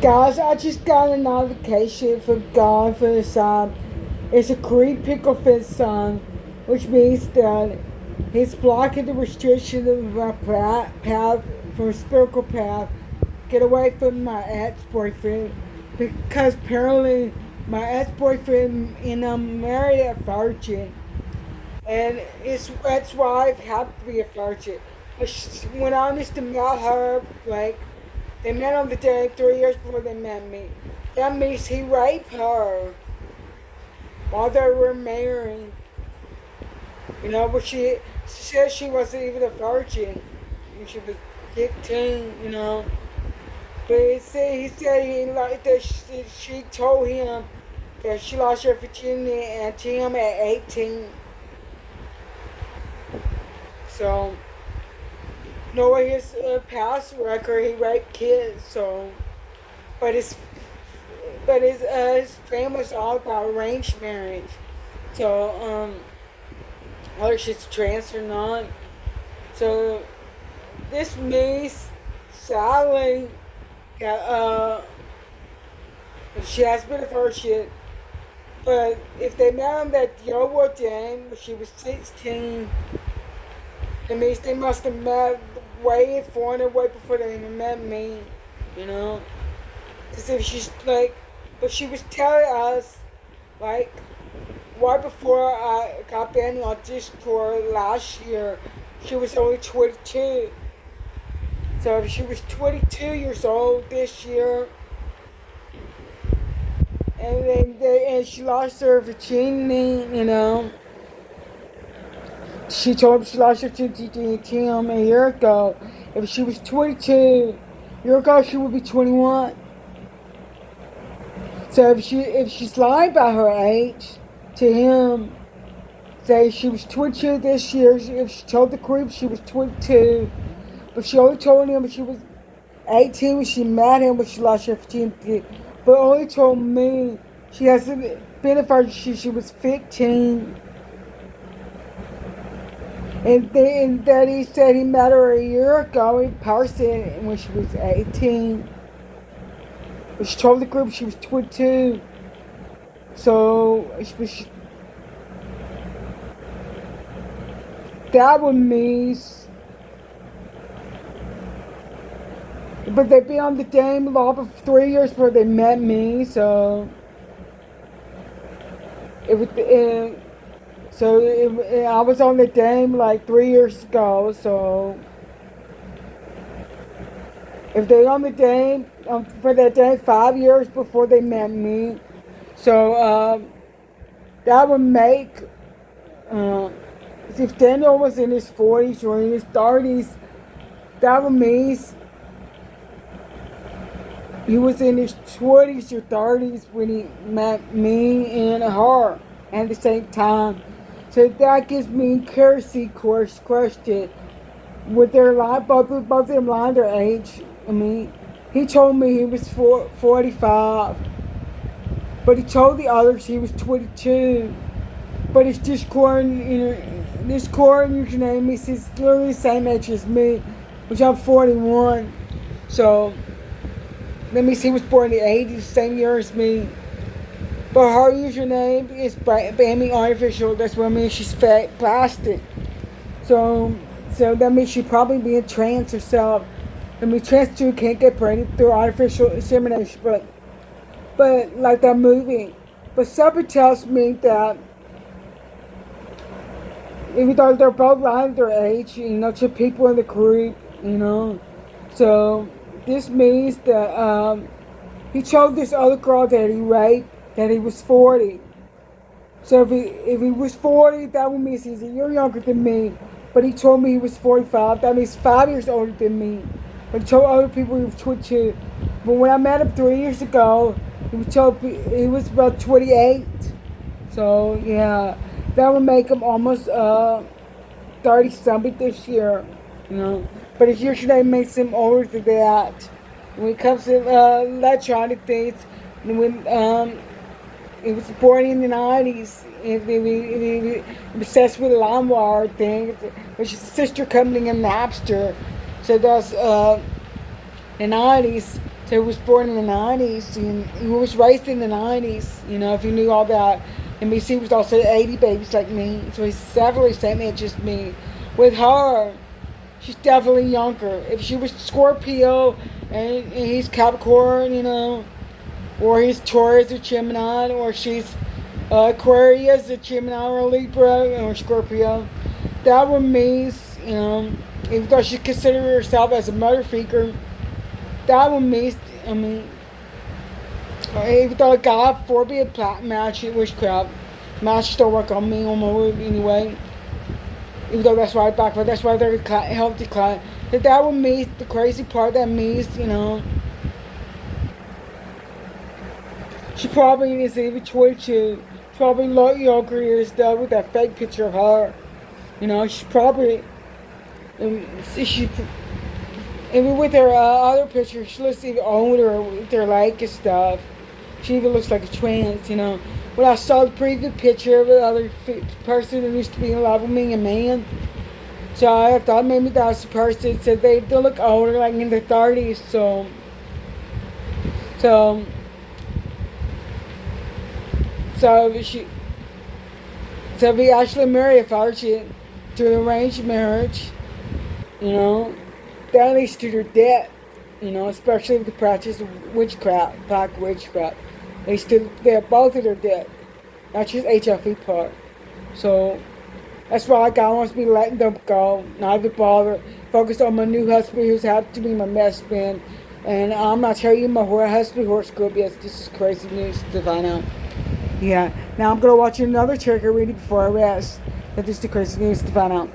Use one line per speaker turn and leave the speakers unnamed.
Guys, I just got a notification from God for the son. It's a Creed Picklefin song, which means that he's blocking the restriction of my path, from spiritual path. Get away from my ex-boyfriend, because apparently my ex-boyfriend and I'm married a virgin, and his ex-wife happened to be a virgin. But when I used to met her, like, they met on the day 3 years before they met me. That means he raped her while they were married. You know, but she said she wasn't even a virgin when she was 15, you know. But he said he like that she told him that she lost her virginity and to him at 18. So, knowing his past record, he raped kids. So, but his family's all about arranged marriage. So, whether she's trans or not. So, this means sadly that if she has been a virgin, but if they met on that Yoga day when she was 16, it means they must have met way before they even met me, you know? Because if she's like, but she was telling us, like, right before I got banned on Discord last year, she was only 22. So if she was 22 years old this year, and she lost her virginity, you know, she told me she lost her virginity to him a year ago. If she was 22, a year ago she would be 21. So if she's lying about her age to him, say she was 22 this year, if she told the group she was 22, but she only told him she was 18 when she met him when she lost her virginity, but only told me she hasn't been a virgin since she was 15. And then he said he met her a year ago in person when she was 18. But she told the group she was 22. So that would mean. But they've been on the Dame law for 3 years before they met me, so I was on the Dame like 3 years ago. So if they on the Dame for that Dame 5 years before they met me, so that would make if Daniel was in his 40s or in his 30s, that would mean he was in his 20s or 30s when he met me and her at the same time. So that gives me curiosity question. Would they lie, both of them lie their age? I mean, he told me he was 45, but he told the others he was 22. But his Discord, username is he's literally the same age as me, which I'm 41. So let me see, he was born in the 80s, same year as me. But her username is Bammy Artificial. That's what I mean. She's fat, plastic. So that means she probably being trans herself. I mean, trans too can't get pregnant through artificial insemination, but like that movie. But something tells me that even though they're both lying their age, to people in the group, So this means that he told this other girl that he raped that he was 40. So if he was 40, that would mean he's a year younger than me. But he told me he was 45. That means 5 years older than me. But he told other people he was 22. But when I met him 3 years ago, he was about 28. So yeah, that would make him almost 30 something this year. But his username makes him older than that. When it comes to electronic things, when he was born in the 90s, he was obsessed with LimeWire thing, which is a sister company in Napster. So that's the 90s. So he was born in the 90s, and he was raised in the 90s. You know, if you knew all that. And BC was also 80 babies like me. So he's definitely saying it's just me. With her, she's definitely younger. If she was Scorpio and he's Capricorn, you know, or he's Taurus or Gemini, or she's Aquarius or Gemini or Libra or Scorpio, that would mean, you know, even though she considers herself as a mother figure, that would mean, I mean, even though God forbid plat match witchcraft, match still work on me on my wood anyway. Even though that's why I back, but that's why they're healthy client. That would mean the crazy part that means, you know, she probably is even twitching. Probably look younger and stuff with that fake picture of her. You know, she probably, she even with her other picture, she looks even older with her leg and stuff. She even looks like a trans, you know. When I saw the previous picture of the other person who used to be in love with me, a man, so I thought maybe that was the person. So they look older, like in their 30s. So, she, so we actually marry a virgin through an arranged marriage, you know, that leads to their death, you know, especially with the practice of witchcraft, black witchcraft. They still, they're both of their death, not just HFE part. So that's why God wants me letting them go, not even bother. Focus on my new husband who's happy to be my best friend. And I'm not telling you my husband horoscope. Yes, this is crazy news to find out. Yeah. Now I'm going to watch another trigger reading before I rest. That this is the crazy news to find out.